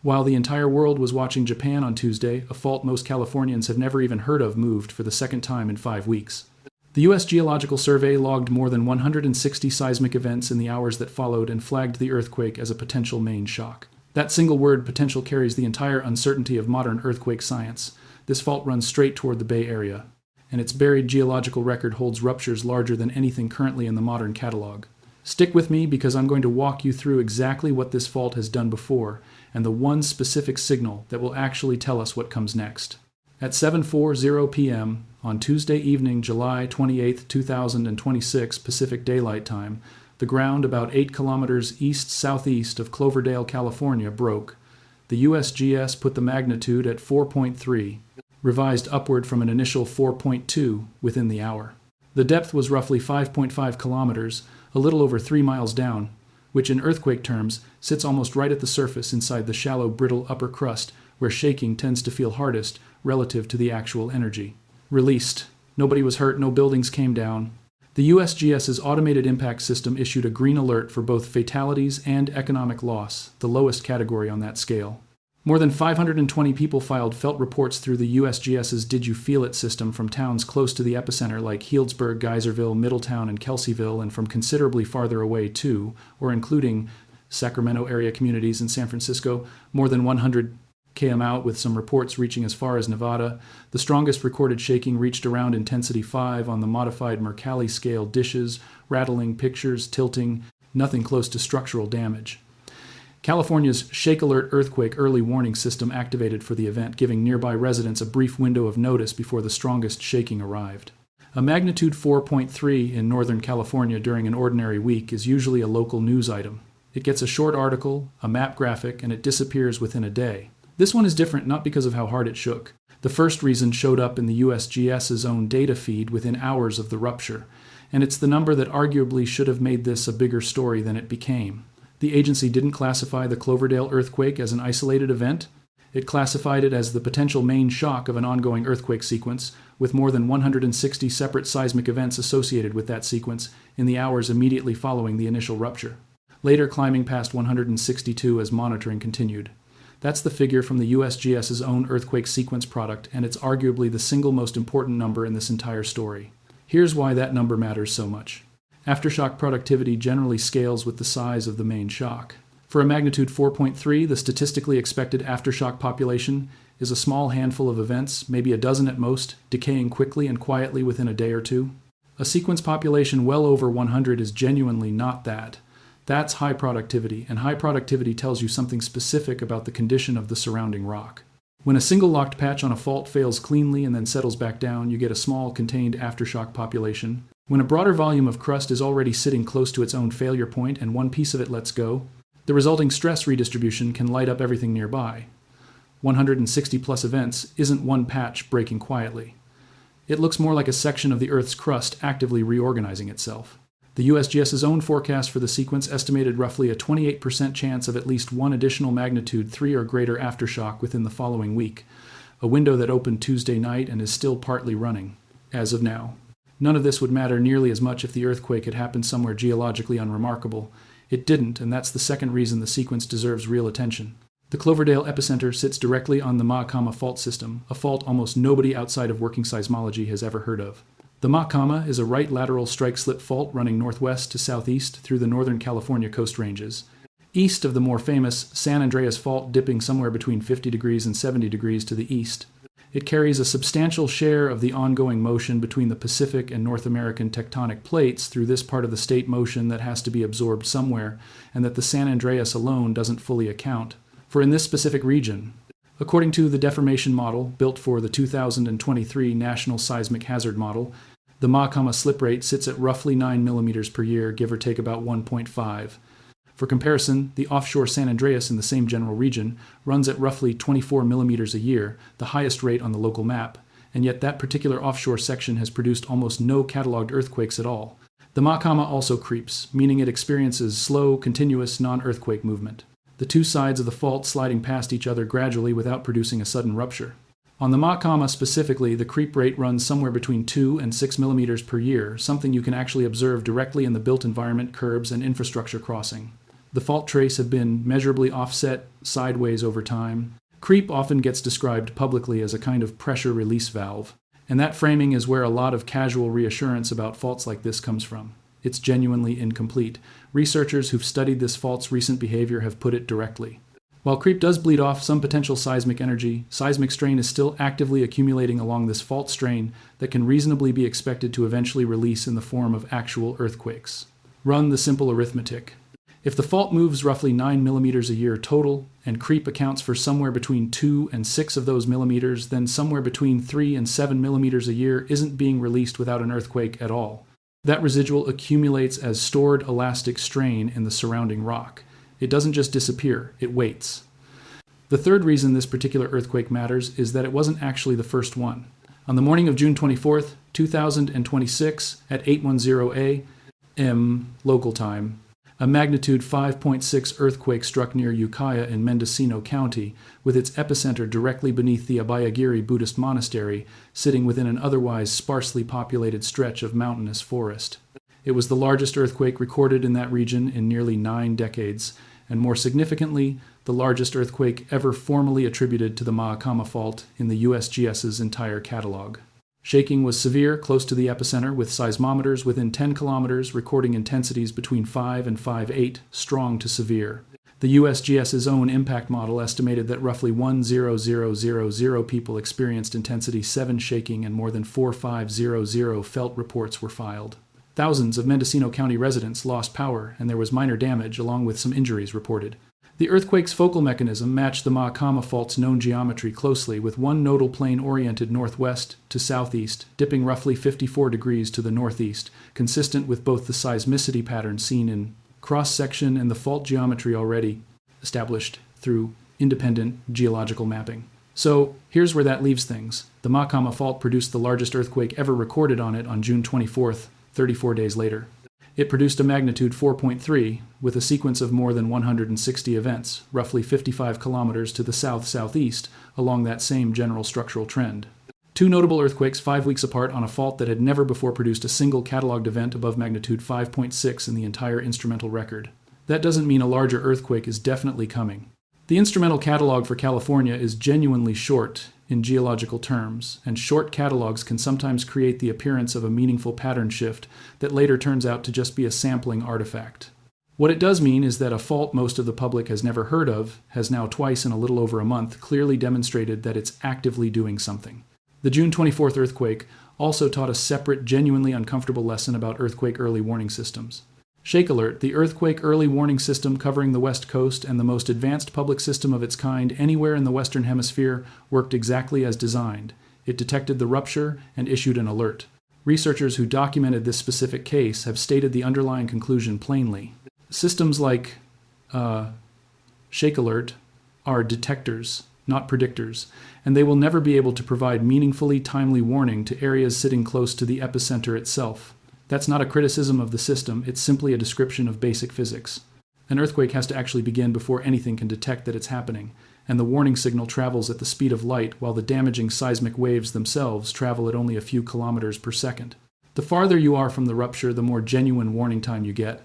While the entire world was watching Japan on Tuesday, a fault most Californians have never even heard of moved for the second time in 5 weeks. The U.S. Geological Survey logged more than 160 seismic events in the hours that followed and flagged the earthquake as a potential main shock. That single word, potential, carries the entire uncertainty of modern earthquake science. This fault runs straight toward the Bay Area, and its buried geological record holds ruptures larger than anything currently in the modern catalog. Stick with me because I'm going to walk you through exactly what this fault has done before, and the one specific signal that will actually tell us what comes next. At 7:40 p.m. on Tuesday evening, July 28, 2026 Pacific Daylight Time, the ground about 8 kilometers east-southeast of Cloverdale, California, broke. The USGS put the magnitude at 4.3, revised upward from an initial 4.2 within the hour. The depth was roughly 5.5 kilometers, a little over 3 miles down, which in earthquake terms sits almost right at the surface inside the shallow, brittle upper crust where shaking tends to feel hardest relative to the actual energy. Released. Nobody was hurt, no buildings came down. The USGS's automated impact system issued a green alert for both fatalities and economic loss, the lowest category on that scale. More than 520 people filed felt reports through the USGS's Did You Feel It system from towns close to the epicenter like Healdsburg, Geyserville, Middletown, and Kelseyville, and from considerably farther away too, or including Sacramento area communities in San Francisco, more than 100 km out, with some reports reaching as far as Nevada. The strongest recorded shaking reached around intensity 5 on the modified Mercalli scale, dishes, rattling, pictures, tilting, nothing close to structural damage. California's Shake Alert earthquake early warning system activated for the event, giving nearby residents a brief window of notice before the strongest shaking arrived. A magnitude 4.3 in Northern California during an ordinary week is usually a local news item. It gets a short article, a map graphic, and it disappears within a day. This one is different not because of how hard it shook. The first reason showed up in the USGS's own data feed within hours of the rupture, and it's the number that arguably should have made this a bigger story than it became. The agency didn't classify the Cloverdale earthquake as an isolated event. It classified it as the potential main shock of an ongoing earthquake sequence, with more than 160 separate seismic events associated with that sequence in the hours immediately following the initial rupture, later climbing past 162 as monitoring continued. That's the figure from the USGS's own earthquake sequence product, and it's arguably the single most important number in this entire story. Here's why that number matters so much. Aftershock productivity generally scales with the size of the main shock. For a magnitude 4.3, the statistically expected aftershock population is a small handful of events, maybe a dozen at most, decaying quickly and quietly within a day or two. A sequence population well over 100 is genuinely not that. That's high productivity, and high productivity tells you something specific about the condition of the surrounding rock. When a single locked patch on a fault fails cleanly and then settles back down, you get a small, contained aftershock population. When a broader volume of crust is already sitting close to its own failure point and one piece of it lets go, the resulting stress redistribution can light up everything nearby. 160 plus events isn't one patch breaking quietly. It looks more like a section of the Earth's crust actively reorganizing itself. The USGS's own forecast for the sequence estimated roughly a 28% chance of at least one additional magnitude 3 or greater aftershock within the following week, a window that opened Tuesday night and is still partly running, as of now. None of this would matter nearly as much if the earthquake had happened somewhere geologically unremarkable. It didn't, and that's the second reason the sequence deserves real attention. The Cloverdale epicenter sits directly on the Mahakama fault system, a fault almost nobody outside of working seismology has ever heard of. The Mahakama is a right lateral strike-slip fault running northwest to southeast through the Northern California coast ranges, east of the more famous San Andreas Fault dipping somewhere between 50 degrees and 70 degrees to the east. It carries a substantial share of the ongoing motion between the Pacific and North American tectonic plates through this part of the state motion that has to be absorbed somewhere, and that the San Andreas alone doesn't fully account for in this specific region. According to the deformation model built for the 2023 National Seismic Hazard Model, the Mahakama slip rate sits at roughly 9 millimeters per year, give or take about 1.5. For comparison, the offshore San Andreas in the same general region runs at roughly 24 millimeters a year, the highest rate on the local map, and yet that particular offshore section has produced almost no cataloged earthquakes at all. The Mahakama also creeps, meaning it experiences slow, continuous, non-earthquake movement, the two sides of the fault sliding past each other gradually without producing a sudden rupture. On the Mahakama specifically, the creep rate runs somewhere between 2 and 6 millimeters per year, something you can actually observe directly in the built environment, curbs, and infrastructure crossing. The fault trace have been measurably offset sideways over time. Creep often gets described publicly as a kind of pressure release valve, and that framing is where a lot of casual reassurance about faults like this comes from. It's genuinely incomplete. Researchers who've studied this fault's recent behavior have put it directly. While creep does bleed off some potential seismic energy, seismic strain is still actively accumulating along this fault strain that can reasonably be expected to eventually release in the form of actual earthquakes. Run the simple arithmetic. If the fault moves roughly 9 millimeters a year total, and creep accounts for somewhere between 2 and 6 of those millimeters, then somewhere between 3 and 7 millimeters a year isn't being released without an earthquake at all. That residual accumulates as stored elastic strain in the surrounding rock. It doesn't just disappear, it waits. The third reason this particular earthquake matters is that it wasn't actually the first one. On the morning of June 24th, 2026, at 8:10 a.m. local time, a magnitude 5.6 earthquake struck near Ukiah in Mendocino County, with its epicenter directly beneath the Abhayagiri Buddhist monastery, sitting within an otherwise sparsely populated stretch of mountainous forest. It was the largest earthquake recorded in that region in nearly 9 decades, and more significantly, the largest earthquake ever formally attributed to the Mahakama Fault in the USGS's entire catalog. Shaking was severe close to the epicenter, with seismometers within 10 kilometers recording intensities between 5 and 5.8, strong to severe. The USGS's own impact model estimated that roughly 1,000 people experienced intensity 7 shaking and more than 4,500 felt reports were filed. Thousands of Mendocino County residents lost power, and there was minor damage along with some injuries reported. The earthquake's focal mechanism matched the Mahakama Fault's known geometry closely, with one nodal plane oriented northwest to southeast, dipping roughly 54 degrees to the northeast, consistent with both the seismicity pattern seen in cross-section and the fault geometry already established through independent geological mapping. So here's where that leaves things. The Mahakama Fault produced the largest earthquake ever recorded on it on June 24th, 34 days later. It produced a magnitude 4.3 with a sequence of more than 160 events, roughly 55 kilometers to the south-southeast along that same general structural trend. 2 notable earthquakes 5 weeks apart on a fault that had never before produced a single cataloged event above magnitude 5.6 in the entire instrumental record. That doesn't mean a larger earthquake is definitely coming. The instrumental catalog for California is genuinely short in geological terms, and short catalogs can sometimes create the appearance of a meaningful pattern shift that later turns out to just be a sampling artifact. What it does mean is that a fault most of the public has never heard of has now twice in a little over a month clearly demonstrated that it's actively doing something. The June 24th earthquake also taught a separate, genuinely uncomfortable lesson about earthquake early warning systems. Shake Alert, the earthquake early warning system covering the West Coast and the most advanced public system of its kind anywhere in the Western Hemisphere, worked exactly as designed. It detected the rupture and issued an alert. Researchers who documented this specific case have stated the underlying conclusion plainly. Systems like Shake Alert are detectors, not predictors, and they will never be able to provide meaningfully timely warning to areas sitting close to the epicenter itself. That's not a criticism of the system, it's simply a description of basic physics. An earthquake has to actually begin before anything can detect that it's happening, and the warning signal travels at the speed of light while the damaging seismic waves themselves travel at only a few kilometers per second. The farther you are from the rupture, the more genuine warning time you get.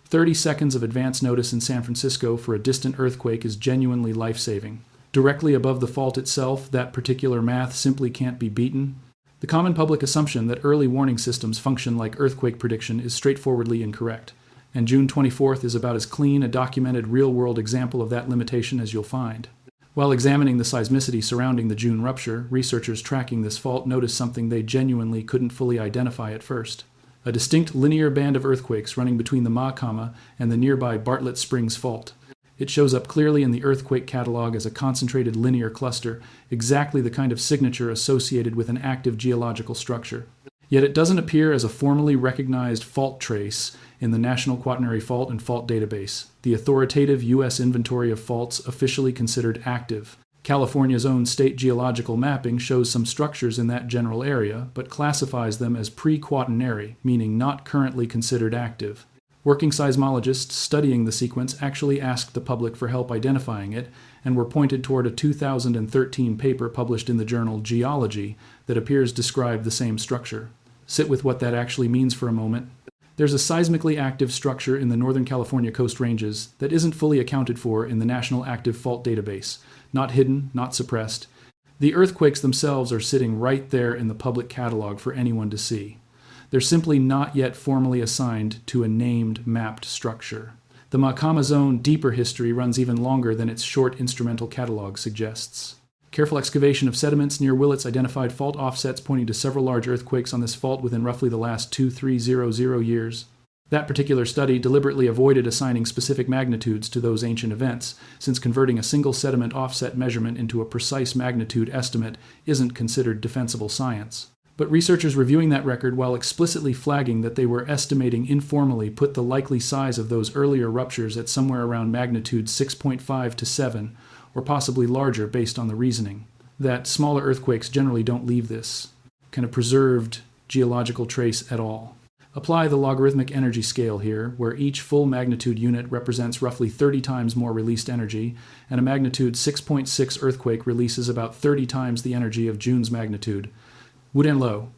30 seconds of advance notice in San Francisco for a distant earthquake is genuinely life-saving. Directly above the fault itself, that particular math simply can't be beaten. The common public assumption that early warning systems function like earthquake prediction is straightforwardly incorrect, and June 24th is about as clean a documented real-world example of that limitation as you'll find. While examining the seismicity surrounding the June rupture, researchers tracking this fault noticed something they genuinely couldn't fully identify at first. A distinct linear band of earthquakes running between the Mahakama and the nearby Bartlett Springs Fault. It shows up clearly in the earthquake catalog as a concentrated linear cluster, exactly the kind of signature associated with an active geological structure. Yet it doesn't appear as a formally recognized fault trace in the National Quaternary Fault and Fault Database, the authoritative U.S. inventory of faults officially considered active. California's own state geological mapping shows some structures in that general area, but classifies them as pre-quaternary, meaning not currently considered active. Working seismologists studying the sequence actually asked the public for help identifying it, and were pointed toward a 2013 paper published in the journal Geology that appears to describe the same structure. Sit with what that actually means for a moment. There's a seismically active structure in the Northern California Coast Ranges that isn't fully accounted for in the National Active Fault Database. Not hidden, not suppressed. The earthquakes themselves are sitting right there in the public catalog for anyone to see. They're simply not yet formally assigned to a named, mapped structure. The Macama Zone deeper history runs even longer than its short instrumental catalog suggests. Careful excavation of sediments near Willits identified fault offsets pointing to several large earthquakes on this fault within roughly the last 2300 years. That particular study deliberately avoided assigning specific magnitudes to those ancient events, since converting a single sediment offset measurement into a precise magnitude estimate isn't considered defensible science. But researchers reviewing that record while explicitly flagging that they were estimating informally put the likely size of those earlier ruptures at somewhere around magnitude 6.5 to 7, or possibly larger based on the reasoning. That smaller earthquakes generally don't leave this kind of preserved geological trace at all. Apply the logarithmic energy scale here, where each full magnitude unit represents roughly 30 times more released energy, and a magnitude 6.6 earthquake releases about 30 times the energy of June's magnitude. Wuden Low,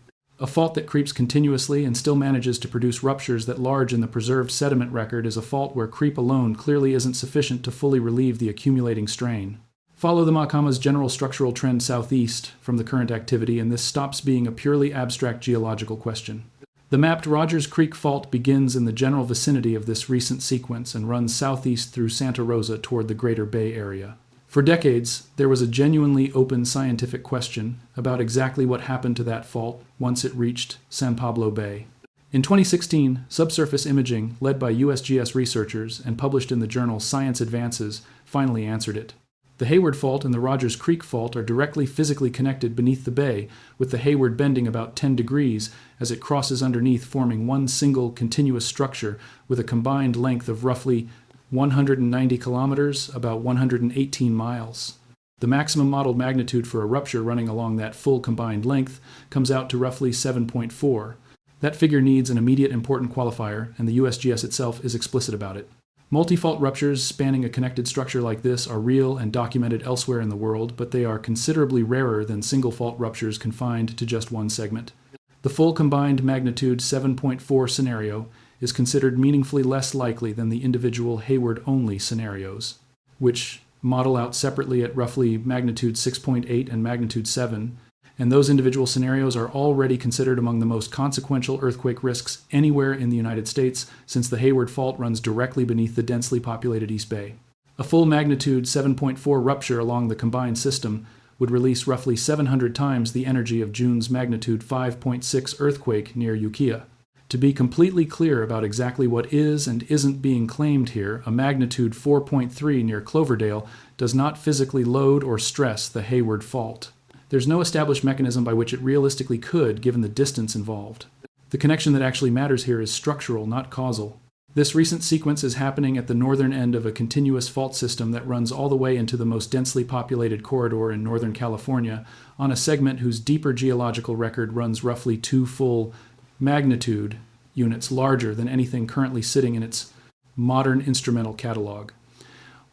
a fault that creeps continuously and still manages to produce ruptures that large in the preserved sediment record is a fault where creep alone clearly isn't sufficient to fully relieve the accumulating strain. Follow the Macama's general structural trend southeast from the current activity, and this stops being a purely abstract geological question. The mapped Rogers Creek Fault begins in the general vicinity of this recent sequence and runs southeast through Santa Rosa toward the Greater Bay Area. For decades, there was a genuinely open scientific question about exactly what happened to that fault once it reached San Pablo Bay. In 2016, subsurface imaging, led by USGS researchers and published in the journal Science Advances, finally answered it. The Hayward Fault and the Rogers Creek Fault are directly physically connected beneath the bay, with the Hayward bending about 10 degrees as it crosses underneath, forming one single continuous structure with a combined length of roughly 190 kilometers, about 118 miles. The maximum modeled magnitude for a rupture running along that full combined length comes out to roughly 7.4. That figure needs an immediate important qualifier, and the USGS itself is explicit about it. Multi-fault ruptures spanning a connected structure like this are real and documented elsewhere in the world, but they are considerably rarer than single-fault ruptures confined to just one segment. The full combined magnitude 7.4 scenario is considered meaningfully less likely than the individual Hayward-only scenarios, which model out separately at roughly magnitude 6.8 and magnitude 7, and those individual scenarios are already considered among the most consequential earthquake risks anywhere in the United States, since the Hayward Fault runs directly beneath the densely populated East Bay. A full magnitude 7.4 rupture along the combined system would release roughly 700 times the energy of June's magnitude 5.6 earthquake near Ukiah. To be completely clear about exactly what is and isn't being claimed here, a magnitude 4.3 near Cloverdale does not physically load or stress the Hayward Fault. There's no established mechanism by which it realistically could, given the distance involved. The connection that actually matters here is structural, not causal. This recent sequence is happening at the northern end of a continuous fault system that runs all the way into the most densely populated corridor in Northern California on a segment whose deeper geological record runs roughly 2 full magnitude units larger than anything currently sitting in its modern instrumental catalog.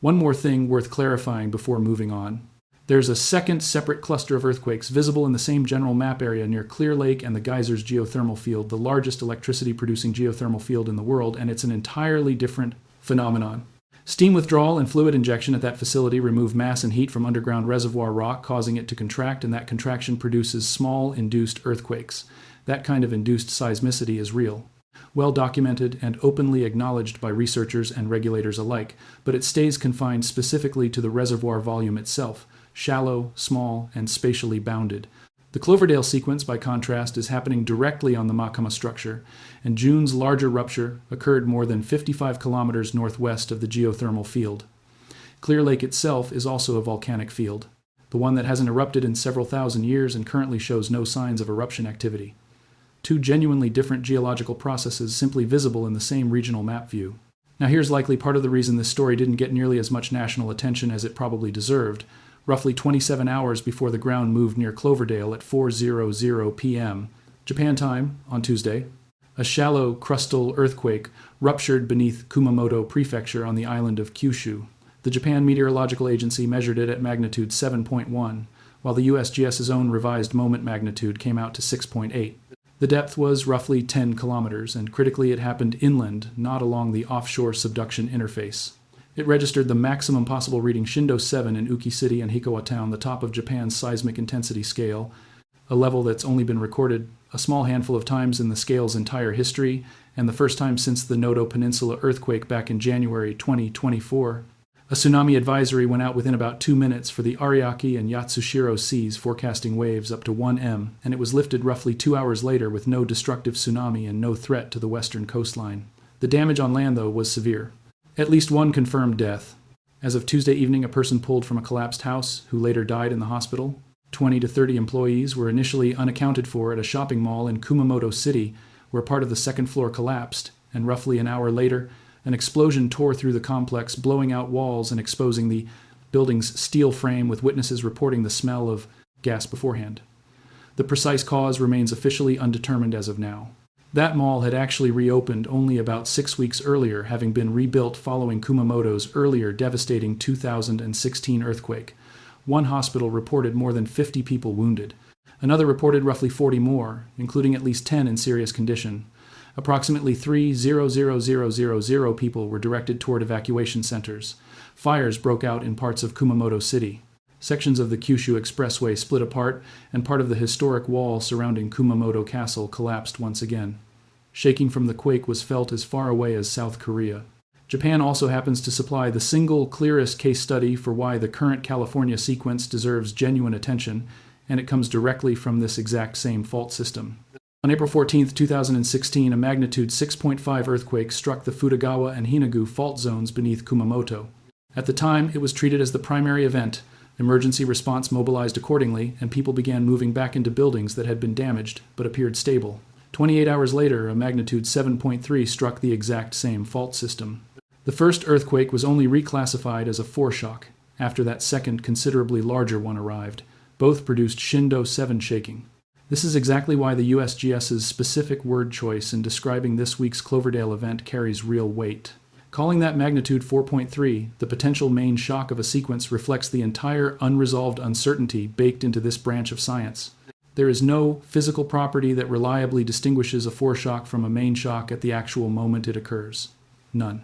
One more thing worth clarifying before moving on. There's a second separate cluster of earthquakes visible in the same general map area near Clear Lake and the Geysers geothermal field, the largest electricity-producing geothermal field in the world, and it's an entirely different phenomenon. Steam withdrawal and fluid injection at that facility remove mass and heat from underground reservoir rock, causing it to contract, and that contraction produces small induced earthquakes. That kind of induced seismicity is real. Well documented and openly acknowledged by researchers and regulators alike, but it stays confined specifically to the reservoir volume itself, shallow, small, and spatially bounded. The Cloverdale sequence, by contrast, is happening directly on the Macama structure, and June's larger rupture occurred more than 55 kilometers northwest of the geothermal field. Clear Lake itself is also a volcanic field, the one that hasn't erupted in several thousand years and currently shows no signs of eruption activity. Two genuinely different geological processes simply visible in the same regional map view. Now here's likely part of the reason this story didn't get nearly as much national attention as it probably deserved. Roughly 27 hours before the ground moved near Cloverdale at 4:00 p.m. Japan time on Tuesday, a shallow crustal earthquake ruptured beneath Kumamoto Prefecture on the island of Kyushu. The Japan Meteorological Agency measured it at magnitude 7.1, while the USGS's own revised moment magnitude came out to 6.8. The depth was roughly 10 kilometers, and critically it happened inland, not along the offshore subduction interface. It registered the maximum possible reading Shindo 7 in Uki City and Hikawa Town, the top of Japan's seismic intensity scale, a level that's only been recorded a small handful of times in the scale's entire history, and the first time since the Noto Peninsula earthquake back in January 2024. A tsunami advisory went out within about 2 minutes for the Ariake and Yatsushiro seas, forecasting waves up to 1 m, and it was lifted roughly 2 hours later with no destructive tsunami and no threat to the western coastline. The damage on land, though, was severe. At least one confirmed death. As of Tuesday evening, a person pulled from a collapsed house, who later died in the hospital. 20 to 30 employees were initially unaccounted for at a shopping mall in Kumamoto City, where part of the second floor collapsed, and roughly an hour later, an explosion tore through the complex, blowing out walls and exposing the building's steel frame, with witnesses reporting the smell of gas beforehand. The precise cause remains officially undetermined as of now. That mall had actually reopened only about 6 weeks earlier, having been rebuilt following Kumamoto's earlier devastating 2016 earthquake. One hospital reported more than 50 people wounded. Another reported roughly 40 more, including at least 10 in serious condition. Approximately 3,000 people were directed toward evacuation centers. Fires broke out in parts of Kumamoto City. Sections of the Kyushu Expressway split apart, and part of the historic wall surrounding Kumamoto Castle collapsed once again. Shaking from the quake was felt as far away as South Korea. Japan also happens to supply the single clearest case study for why the current California sequence deserves genuine attention, and it comes directly from this exact same fault system. On April 14, 2016, a magnitude 6.5 earthquake struck the Futagawa and Hinagu fault zones beneath Kumamoto. At the time, it was treated as the primary event. Emergency response mobilized accordingly, and people began moving back into buildings that had been damaged but appeared stable. 28 hours later, a magnitude 7.3 struck the exact same fault system. The first earthquake was only reclassified as a foreshock after that second, considerably larger one arrived. Both produced Shindo 7 shaking. This is exactly why the USGS's specific word choice in describing this week's Cloverdale event carries real weight. Calling that magnitude 4.3 the potential main shock of a sequence reflects the entire unresolved uncertainty baked into this branch of science. There is no physical property that reliably distinguishes a foreshock from a main shock at the actual moment it occurs. None.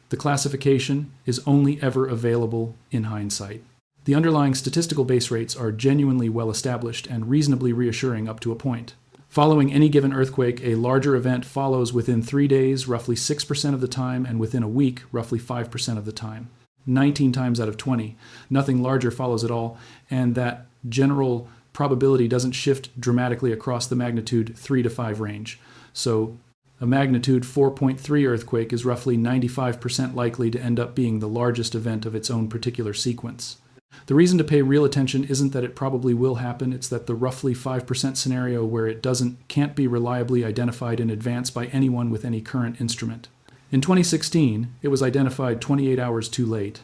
The classification is only ever available in hindsight. The underlying statistical base rates are genuinely well established and reasonably reassuring up to a point. Following any given earthquake, a larger event follows within 3 days, roughly 6% of the time, and within a week, roughly 5% of the time. 19 times out of 20. Nothing larger follows at all, and that general probability doesn't shift dramatically across the magnitude 3 to 5 range. So a magnitude 4.3 earthquake is roughly 95% likely to end up being the largest event of its own particular sequence. The reason to pay real attention isn't that it probably will happen, it's that the roughly 5% scenario where it can't be reliably identified in advance by anyone with any current instrument. In 2016, it was identified 28 hours too late.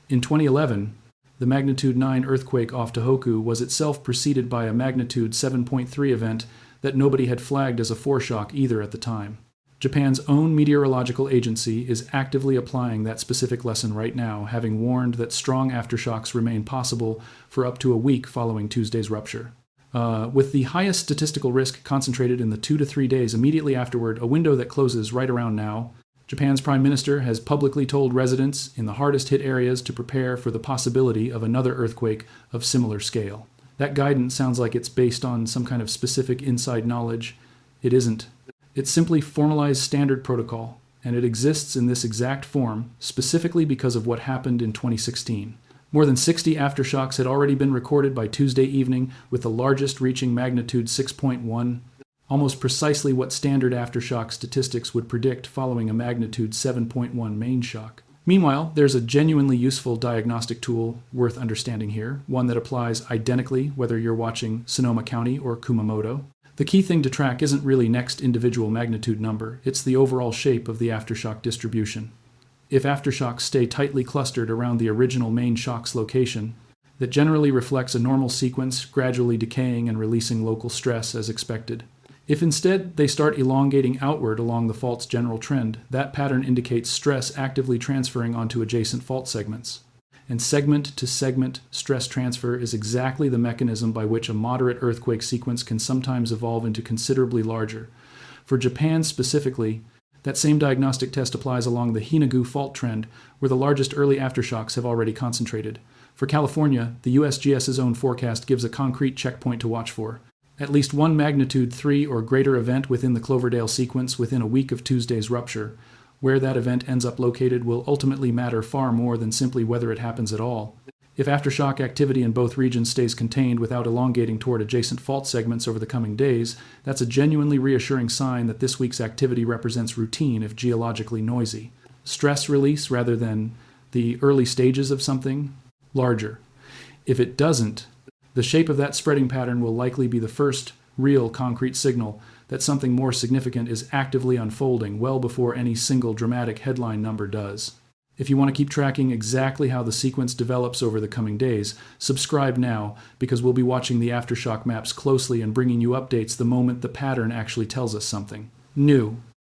In 2011, the magnitude 9 earthquake off Tohoku was itself preceded by a magnitude 7.3 event that nobody had flagged as a foreshock either at the time. Japan's own meteorological agency is actively applying that specific lesson right now, having warned that strong aftershocks remain possible for up to a week following Tuesday's rupture. With the highest statistical risk concentrated in the 2 to 3 days immediately afterward, a window that closes right around now, Japan's Prime Minister has publicly told residents in the hardest hit areas to prepare for the possibility of another earthquake of similar scale. That guidance sounds like it's based on some kind of specific inside knowledge. It isn't. It's simply formalized standard protocol, and it exists in this exact form specifically because of what happened in 2016. More than 60 aftershocks had already been recorded by Tuesday evening, with the largest reaching magnitude 6.1, almost precisely what standard aftershock statistics would predict following a magnitude 7.1 main shock. Meanwhile, there's a genuinely useful diagnostic tool worth understanding here, one that applies identically whether you're watching Sonoma County or Kumamoto. The key thing to track isn't really next individual magnitude number, it's the overall shape of the aftershock distribution. If aftershocks stay tightly clustered around the original main shock's location, that generally reflects a normal sequence, gradually decaying and releasing local stress as expected. If instead they start elongating outward along the fault's general trend, that pattern indicates stress actively transferring onto adjacent fault segments. and segment-to-segment stress transfer is exactly the mechanism by which a moderate earthquake sequence can sometimes evolve into considerably larger. For Japan specifically, that same diagnostic test applies along the Hinagu fault trend, where the largest early aftershocks have already concentrated. For California, the USGS's own forecast gives a concrete checkpoint to watch for. At least one magnitude 3 or greater event within the Cloverdale sequence within a week of Tuesday's rupture. Where that event ends up located will ultimately matter far more than simply whether it happens at all. If aftershock activity in both regions stays contained without elongating toward adjacent fault segments over the coming days, that's a genuinely reassuring sign that this week's activity represents routine if geologically noisy. Stress release rather than the early stages of something larger. If it doesn't, the shape of that spreading pattern will likely be the first real concrete signal that something more significant is actively unfolding well before any single dramatic headline number does. If you want to keep tracking exactly how the sequence develops over the coming days, subscribe now, because we'll be watching the aftershock maps closely and bringing you updates the moment the pattern actually tells us something new.